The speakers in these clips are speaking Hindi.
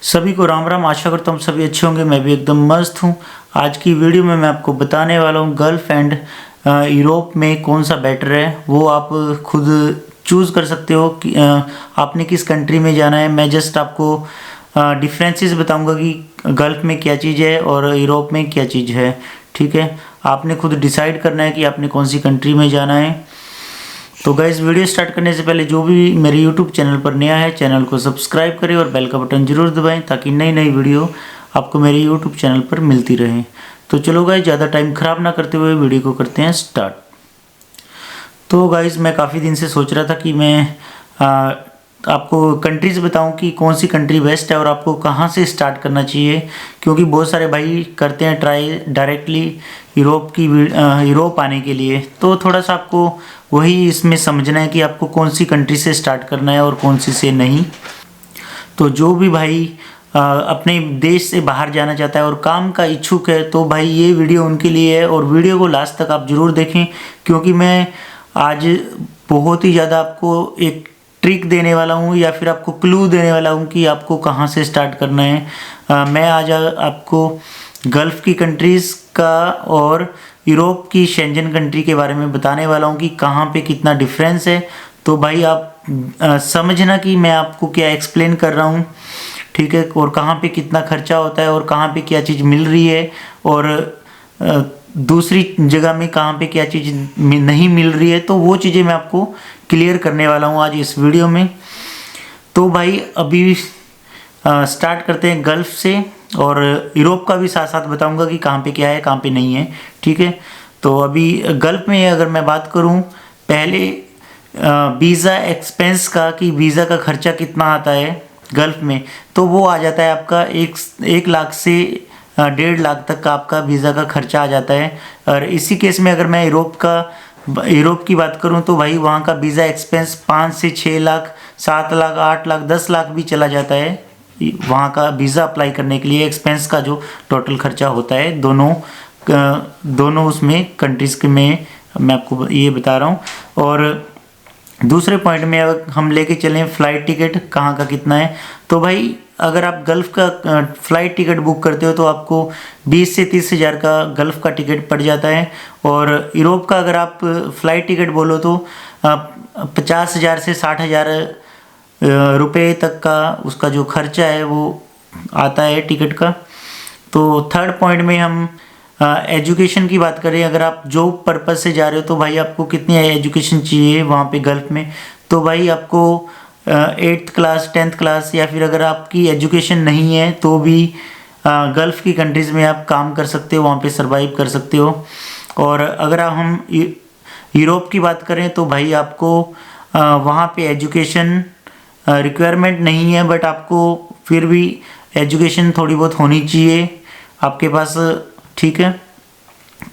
सभी को राम राम। आशा करता हूँ सभी अच्छे होंगे। मैं भी एकदम मस्त हूँ। आज की वीडियो में मैं आपको बताने वाला हूँ गल्फ़ एंड यूरोप में कौन सा बेटर है। वो आप खुद चूज़ कर सकते हो कि आपने किस कंट्री में जाना है। मैं जस्ट आपको डिफरेंसेस बताऊंगा कि गल्फ़ में क्या चीज़ है और यूरोप में क्या चीज़ है। ठीक है, आपने खुद डिसाइड करना है कि आपने कौन सी कंट्री में जाना है। तो गाइस, वीडियो स्टार्ट करने से पहले जो भी मेरे यूट्यूब चैनल पर नया है, चैनल को सब्सक्राइब करें और बेल का बटन जरूर दबाएं ताकि नई नई वीडियो आपको मेरे यूट्यूब चैनल पर मिलती रहे। तो चलो गाइस, ज़्यादा टाइम ख़राब ना करते हुए वीडियो को करते हैं स्टार्ट। तो गाइस, मैं काफ़ी दिन से सोच रहा था कि मैं आपको कंट्रीज़ बताऊं कि कौन सी कंट्री बेस्ट है और आपको कहां से स्टार्ट करना चाहिए, क्योंकि बहुत सारे भाई करते हैं ट्राई डायरेक्टली यूरोप आने के लिए। तो थोड़ा सा आपको वही इसमें समझना है कि आपको कौन सी कंट्री से स्टार्ट करना है और कौन सी से नहीं। तो जो भी भाई अपने देश से बाहर जाना चाहता है और काम का इच्छुक है, तो भाई ये वीडियो उनके लिए है और वीडियो को लास्ट तक आप ज़रूर देखें, क्योंकि मैं आज बहुत ही ज़्यादा आपको एक ट्रिक देने वाला हूँ या फिर आपको क्लू देने वाला हूँ कि आपको कहाँ से स्टार्ट करना है। मैं आज आपको गल्फ़ की कंट्रीज़ का और यूरोप की शेंजन कंट्री के बारे में बताने वाला हूँ कि कहाँ पे कितना डिफरेंस है। तो भाई आप समझना कि मैं आपको क्या एक्सप्लेन कर रहा हूँ, ठीक है, और कहाँ पे कितना खर्चा होता है और कहाँ पे क्या चीज़ मिल रही है और दूसरी जगह में कहाँ पे क्या चीज़ नहीं मिल रही है। तो वो चीज़ें मैं आपको क्लियर करने वाला हूँ आज इस वीडियो में। तो भाई अभी स्टार्ट करते हैं गल्फ़ से, और यूरोप का भी साथ साथ बताऊंगा कि कहाँ पे क्या है कहाँ पे नहीं है। ठीक है, तो अभी गल्फ़ में अगर मैं बात करूँ, पहले वीज़ा एक्सपेंस का कि वीज़ा का खर्चा कितना आता है गल्फ़ में, तो वो आ जाता है आपका 1 लाख से 1.5 लाख तक का आपका वीज़ा का खर्चा आ जाता है। और इसी केस में अगर मैं यूरोप की बात करूं, तो भाई वहाँ का वीज़ा एक्सपेंस 5 से 6 लाख, 7 लाख, 8 लाख, 10 लाख भी चला जाता है। वहाँ का वीज़ा अप्लाई करने के लिए एक्सपेंस का जो टोटल खर्चा होता है दोनों उसमें कंट्रीज़ के में मैं आपको ये बता रहा हूँ। और दूसरे पॉइंट में अगर हम लेके चलें फ्लाइट टिकट कहाँ का कितना है, तो भाई अगर आप गल्फ़ का फ़्लाइट टिकट बुक करते हो तो आपको 20 से 30 हज़ार का गल्फ़ का टिकट पड़ जाता है। और यूरोप का अगर आप फ़्लाइट टिकट बोलो तो 50,000 से 60,000 रुपये तक का उसका जो खर्चा है वो आता है टिकट का। तो थर्ड पॉइंट में हम एजुकेशन की बात करें, अगर आप जॉब पर्पज़ से जा रहे हो तो भाई आपको कितनी एजुकेशन चाहिए वहाँ पे गल्फ़ में, तो भाई आपको 8th क्लास 10th क्लास, या फिर अगर आपकी एजुकेशन नहीं है तो भी गल्फ़ की कंट्रीज़ में आप काम कर सकते हो, वहाँ पे सरवाइव कर सकते हो। और अगर हम यूरोप की बात करें तो भाई आपको वहाँ पे एजुकेशन रिक्वायरमेंट नहीं है, बट आपको फिर भी एजुकेशन थोड़ी बहुत होनी चाहिए आपके पास। ठीक है,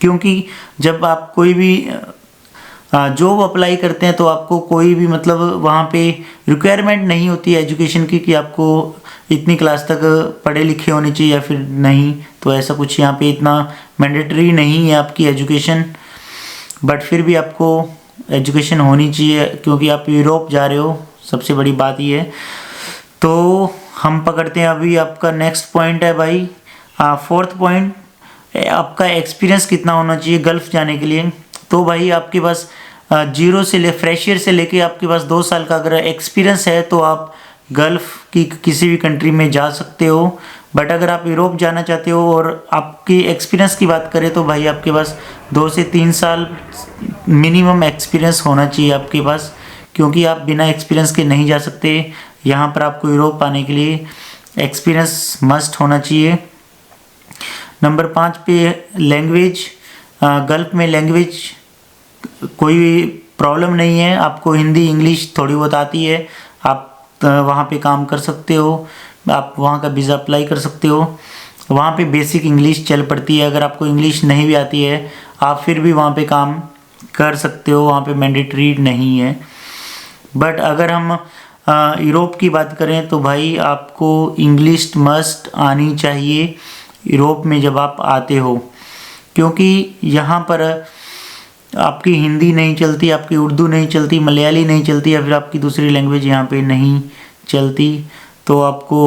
क्योंकि जब आप कोई भी जॉब अप्लाई करते हैं तो आपको कोई भी मतलब वहाँ पे रिक्वायरमेंट नहीं होती है एजुकेशन की कि आपको इतनी क्लास तक पढ़े लिखे होने चाहिए या फिर नहीं। तो ऐसा कुछ यहाँ पे इतना मैंडेटरी नहीं है आपकी एजुकेशन, बट फिर भी आपको एजुकेशन होनी चाहिए क्योंकि आप यूरोप जा रहे हो, सबसे बड़ी बात ये है। तो हम पकड़ते हैं अभी आपका नेक्स्ट पॉइंट है भाई, फोर्थ पॉइंट, आपका एक्सपीरियंस कितना होना चाहिए गल्फ़ जाने के लिए। तो भाई आपके पास जीरो से फ्रेशियर से लेके आपके पास 2 साल का अगर एक्सपीरियंस है तो आप गल्फ़ की किसी भी कंट्री में जा सकते हो। बट अगर आप यूरोप जाना चाहते हो और आपकी एक्सपीरियंस की बात करें तो भाई आपके पास 2 से 3 साल मिनिमम एक्सपीरियंस होना चाहिए आपके पास, क्योंकि आप बिना एक्सपीरियंस के नहीं जा सकते। यहाँ पर आपको यूरोप आने के लिए एक्सपीरियंस मस्ट होना चाहिए। नंबर 5 पे लैंग्वेज, गल्फ़ में लैंग्वेज कोई प्रॉब्लम नहीं है, आपको हिंदी इंग्लिश थोड़ी बहुत आती है, आप वहाँ पे काम कर सकते हो, आप वहाँ का वीज़ा अप्लाई कर सकते हो। वहाँ पे बेसिक इंग्लिश चल पड़ती है, अगर आपको इंग्लिश नहीं भी आती है आप फिर भी वहाँ पे काम कर सकते हो, वहाँ पे मैंडेटरी नहीं है। बट अगर हम यूरोप की बात करें तो भाई आपको इंग्लिश मस्ट आनी चाहिए यूरोप में जब आप आते हो, क्योंकि यहाँ पर आपकी हिंदी नहीं चलती, आपकी उर्दू नहीं चलती, मलयाली नहीं चलती, या फिर आपकी दूसरी लैंग्वेज यहाँ पे नहीं चलती। तो आपको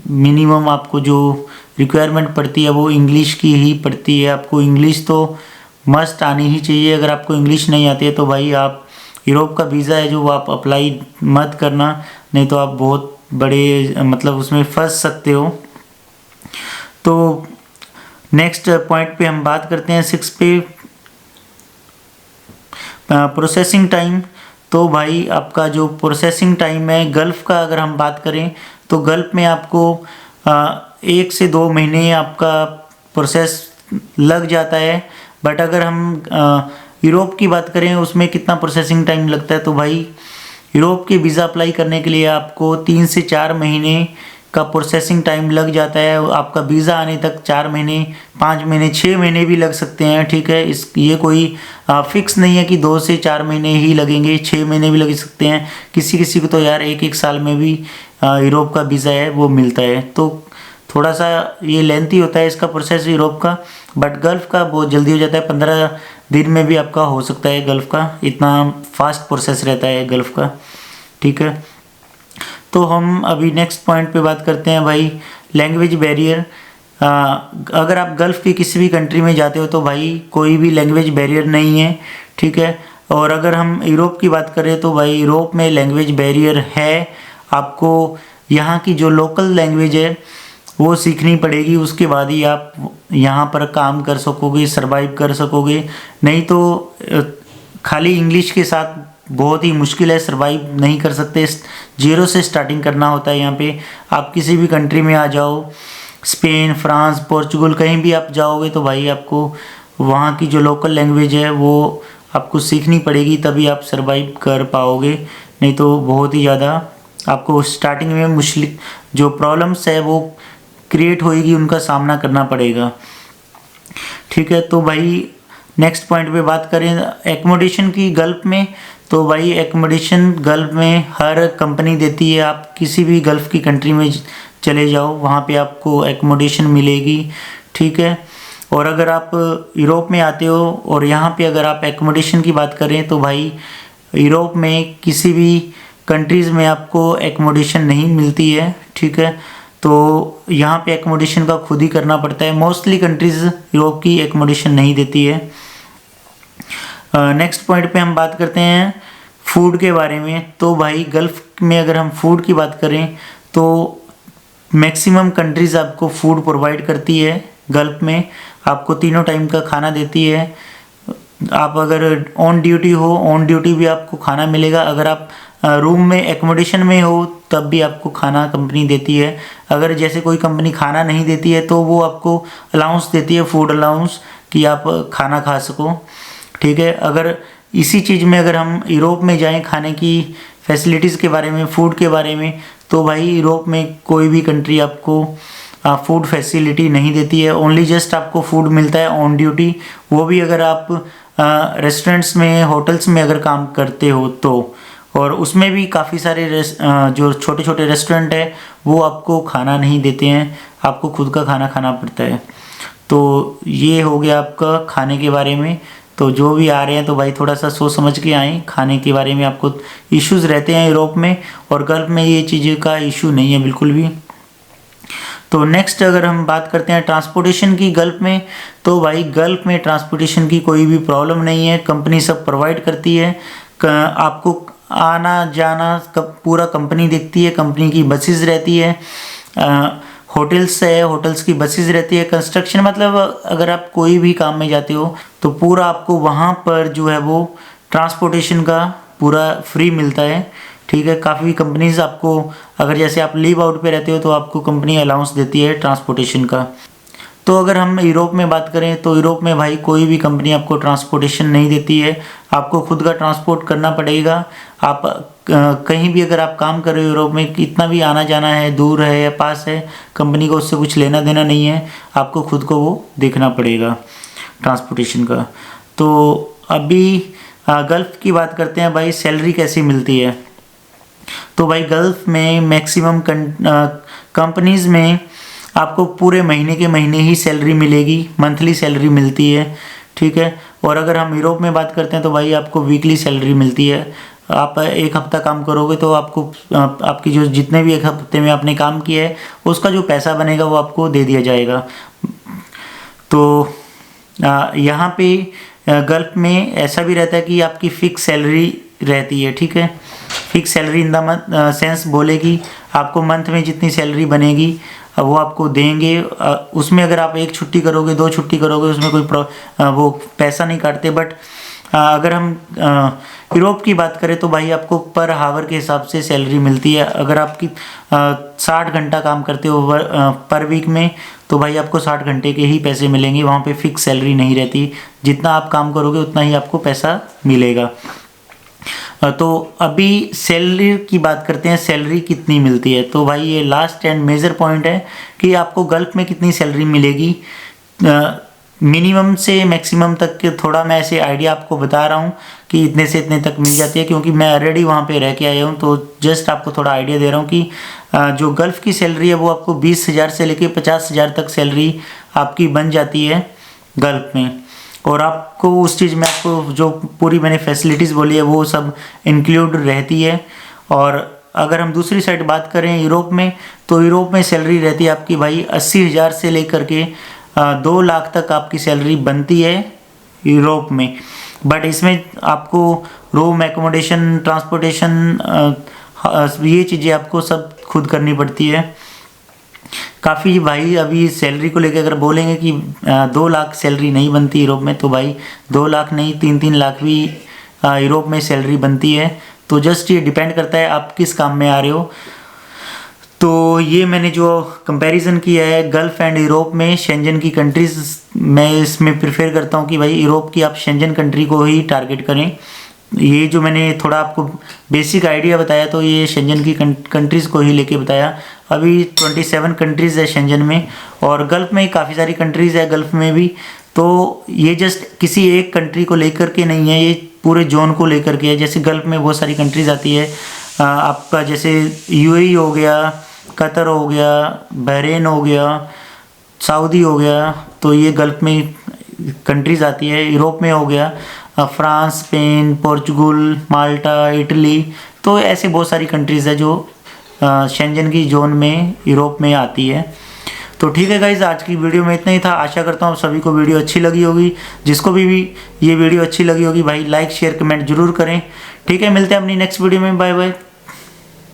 मिनिमम आपको जो रिक्वायरमेंट पड़ती है वो इंग्लिश की ही पड़ती है। आपको इंग्लिश तो मस्ट आनी ही चाहिए। अगर आपको इंग्लिश नहीं आती है तो भाई आप यूरोप का वीज़ा है जो वो आप अप्लाई मत करना, नहीं तो आप बहुत बड़े मतलब उसमें फंस सकते हो। तो नेक्स्ट पॉइंट पे हम बात करते हैं 6 पे, प्रोसेसिंग टाइम। तो भाई आपका जो प्रोसेसिंग टाइम है गल्फ़ का अगर हम बात करें तो गल्फ़ में आपको 1 से 2 महीने आपका प्रोसेस लग जाता है। बट अगर हम यूरोप की बात करें उसमें कितना प्रोसेसिंग टाइम लगता है, तो भाई यूरोप के वीज़ा अप्लाई करने के लिए आपको 3 से 4 महीने का प्रोसेसिंग टाइम लग जाता है। आपका वीज़ा आने तक 4 महीने, 5 महीने, 6 महीने भी लग सकते हैं। ठीक है, ये कोई फिक्स नहीं है कि 2 से 4 महीने ही लगेंगे, 6 महीने भी लग सकते हैं। किसी किसी को तो यार 1-1 साल में भी यूरोप का वीज़ा है वो मिलता है। तो थोड़ा सा ये लेंथी होता है इसका प्रोसेस यूरोप का, बट गल्फ़ का बहुत जल्दी हो जाता है। 15 दिन में भी आपका हो सकता है गल्फ़ का, इतना फास्ट प्रोसेस रहता है गल्फ़ का। ठीक है, तो हम अभी नेक्स्ट पॉइंट पे बात करते हैं भाई लैंग्वेज बैरियर। अगर आप गल्फ़ की किसी भी कंट्री में जाते हो तो भाई कोई भी लैंग्वेज बैरियर नहीं है। ठीक है, और अगर हम यूरोप की बात करें तो भाई यूरोप में लैंग्वेज बैरियर है। आपको यहाँ की जो लोकल लैंग्वेज है वो सीखनी पड़ेगी, उसके बाद ही आप यहाँ पर काम कर सकोगे, सरवाइव कर सकोगे। नहीं तो खाली इंग्लिश के साथ बहुत ही मुश्किल है, सरवाइव नहीं कर सकते। जीरो से स्टार्टिंग करना होता है यहाँ पे। आप किसी भी कंट्री में आ जाओ, स्पेन, फ्रांस, पोर्चुगल, कहीं भी आप जाओगे तो भाई आपको वहाँ की जो लोकल लैंग्वेज है वो आपको सीखनी पड़ेगी, तभी आप सरवाइव कर पाओगे। नहीं तो बहुत ही ज़्यादा आपको स्टार्टिंग में मुश्किल जो प्रॉब्लम्स है वो क्रिएट होएगी, उनका सामना करना पड़ेगा। ठीक है, तो भाई नेक्स्ट पॉइंट पे बात करें एकोमोडेशन की गल्फ़ में। तो भाई एकोमोडेशन गल्फ़ में हर कंपनी देती है। आप किसी भी गल्फ़ की कंट्री में चले जाओ, वहाँ पे आपको एकोमोडेशन मिलेगी। ठीक है, और अगर आप यूरोप में आते हो और यहाँ पे अगर आप एकोमोडेशन की बात करें तो भाई यूरोप में किसी भी कंट्रीज़ में आपको एकोमोडेशन नहीं मिलती है। ठीक है, तो यहाँ पे एकोमोडेशन का खुद ही करना पड़ता है। मोस्टली कंट्रीज़ यूरोप की एकोमोडेशन नहीं देती है। नेक्स्ट पॉइंट पे हम बात करते हैं फूड के बारे में। तो भाई गल्फ़ में अगर हम फूड की बात करें तो मैक्सिमम कंट्रीज़ आपको फूड प्रोवाइड करती है। गल्फ़ में आपको तीनों टाइम का खाना देती है। आप अगर ऑन ड्यूटी हो, ऑन ड्यूटी भी आपको खाना मिलेगा। अगर आप रूम में एकोमोडेशन में हो तब भी आपको खाना कंपनी देती है। अगर जैसे कोई कंपनी खाना नहीं देती है तो वो आपको अलाउंस देती है, फूड अलाउंस, कि आप खाना खा सको। ठीक है, अगर इसी चीज़ में अगर हम यूरोप में जाएं खाने की फैसिलिटीज़ के बारे में, फूड के बारे में, तो भाई यूरोप में कोई भी कंट्री आपको फूड फैसिलिटी नहीं देती है। ओनली जस्ट आपको फूड मिलता है ऑन ड्यूटी, वो भी अगर आप रेस्टोरेंट्स में, होटल्स में अगर काम करते हो तो। और उसमें भी काफ़ी सारे जो छोटे छोटे रेस्टोरेंट है वो आपको खाना नहीं देते हैं, आपको खुद का खाना खाना पड़ता है। तो ये हो गया आपका खाने के बारे में। तो जो भी आ रहे हैं तो भाई थोड़ा सा सोच समझ के आएँ। खाने के बारे में आपको इश्यूज़ रहते हैं यूरोप में, और गल्फ़ में ये चीज़ें का इशू नहीं है बिल्कुल भी। तो नेक्स्ट अगर हम बात करते हैं ट्रांसपोर्टेशन की गल्फ़ में, तो भाई गल्फ़ में ट्रांसपोर्टेशन की कोई भी प्रॉब्लम नहीं है, कंपनी सब प्रोवाइड करती है। आपको आना जाना पूरा कंपनी देखती है, कंपनी की बसेस रहती है, होटल्स है, होटल्स की बसेस रहती है। कंस्ट्रक्शन मतलब अगर आप कोई भी काम में जाते हो तो पूरा आपको वहाँ पर जो है वो ट्रांसपोर्टेशन का पूरा फ्री मिलता है। ठीक है, काफ़ी कंपनीज आपको, अगर जैसे आप लीव आउट पे रहते हो तो आपको कंपनी अलाउंस देती है ट्रांसपोर्टेशन का। तो अगर हम यूरोप में बात करें तो यूरोप में भाई कोई भी कंपनी आपको ट्रांसपोर्टेशन नहीं देती है, आपको खुद का ट्रांसपोर्ट करना पड़ेगा। आप कहीं भी अगर आप काम कर रहे हो यूरोप में, कितना भी आना जाना है, दूर है या पास है, कंपनी को उससे कुछ लेना देना नहीं है, आपको खुद को वो देखना पड़ेगा ट्रांसपोर्टेशन का। तो अभी गल्फ़ की बात करते हैं भाई, सैलरी कैसी मिलती है। तो भाई गल्फ़ में मैक्सिमम कंपनीज़ में आपको पूरे महीने के महीने ही सैलरी मिलेगी, मंथली सैलरी मिलती है। ठीक है, और अगर हम यूरोप में बात करते हैं तो भाई आपको वीकली सैलरी मिलती है। आप एक हफ्ता काम करोगे तो आपको आपकी जो जितने भी एक हफ्ते में आपने काम किया है उसका जो पैसा बनेगा वो आपको दे दिया जाएगा। तो यहाँ पे गल्फ में ऐसा भी रहता है कि आपकी फ़िक्स सैलरी रहती है, ठीक है। Fix salary in the month sense बोले कि आपको मंथ में जितनी सैलरी बनेगी वो आपको देंगे। उसमें अगर आप एक छुट्टी करोगे, 2 छुट्टी करोगे, उसमें कोई वो पैसा नहीं काटते। बट अगर हम यूरोप की बात करें तो भाई आपको पर हावर के हिसाब से सैलरी मिलती है। अगर आपकी 60 घंटा काम करते हो पर वीक में तो भाई आपको 60 घंटे के ही पैसे मिलेंगे। वहाँ पे फिक्स सैलरी नहीं रहती, जितना आप काम करोगे उतना ही आपको पैसा मिलेगा। तो अभी सैलरी की बात करते हैं, सैलरी कितनी मिलती है। तो भाई ये लास्ट एंड मेजर पॉइंट है कि आपको गल्फ में कितनी सैलरी मिलेगी। मिनिमम से मैक्सिमम तक के थोड़ा मैं ऐसे आइडिया आपको बता रहा हूँ कि इतने से इतने तक मिल जाती है, क्योंकि मैं ऑलरेडी वहाँ पे रह के आया हूँ। तो जस्ट आपको थोड़ा आइडिया दे रहा हूँ कि जो गल्फ़ की सैलरी है वो आपको 20,000 से लेके 50,000 तक सैलरी आपकी बन जाती है गल्फ़ में। और आपको उस चीज़ में आपको जो पूरी मैंने फैसिलिटीज़ बोली है वो सब इंक्लूड रहती है। और अगर हम दूसरी साइड बात करें यूरोप में, तो यूरोप में सैलरी रहती है आपकी भाई 80,000 से लेकर के 2 लाख तक आपकी सैलरी बनती है यूरोप में। बट इसमें आपको रूम, एकोमोडेशन, ट्रांसपोर्टेशन, ये चीज़ें आपको सब खुद करनी पड़ती है। काफ़ी भाई अभी सैलरी को लेकर अगर बोलेंगे कि 2 लाख सैलरी नहीं बनती यूरोप में, तो भाई 2 लाख नहीं 3-3 लाख भी यूरोप में सैलरी बनती है। तो जस्ट ये डिपेंड करता है आप किस काम में आ रहे हो। तो ये मैंने जो कंपैरिजन किया है गल्फ़ एंड यूरोप में शेंजन की कंट्रीज़, मैं इसमें प्रेफर करता हूँ कि भाई यूरोप की आप शेंजन कंट्री को ही टारगेट करें। ये जो मैंने थोड़ा आपको बेसिक आइडिया बताया तो ये शेंजन की कंट्रीज़ को ही लेके बताया। अभी 27 कंट्रीज़ है शेंजन में, और गल्फ़ में काफ़ी सारी कंट्रीज़ है गल्फ़ में भी। तो ये जस्ट किसी एक कंट्री को लेकर के नहीं है, ये पूरे जोन को लेकर के है। जैसे गल्फ़ में बहुत सारी कंट्रीज़ आती है आपका, जैसे यूएई हो गया, कतर हो गया, बहरीन हो गया, सऊदी हो गया। तो ये गल्फ़ में कंट्रीज़ आती है। यूरोप में हो गया फ्रांस, स्पेन, पोर्चुगल, माल्टा, इटली। तो ऐसे बहुत सारी कंट्रीज़ है जो शेंजन की जोन में यूरोप में आती है। तो ठीक है गाइज, आज की वीडियो में इतना ही था। आशा करता हूँ सभी को वीडियो अच्छी लगी होगी। जिसको भी ये वीडियो अच्छी लगी होगी भाई लाइक, शेयर, कमेंट जरूर करें। ठीक है, मिलते हैं अपनी नेक्स्ट वीडियो में। Bye bye.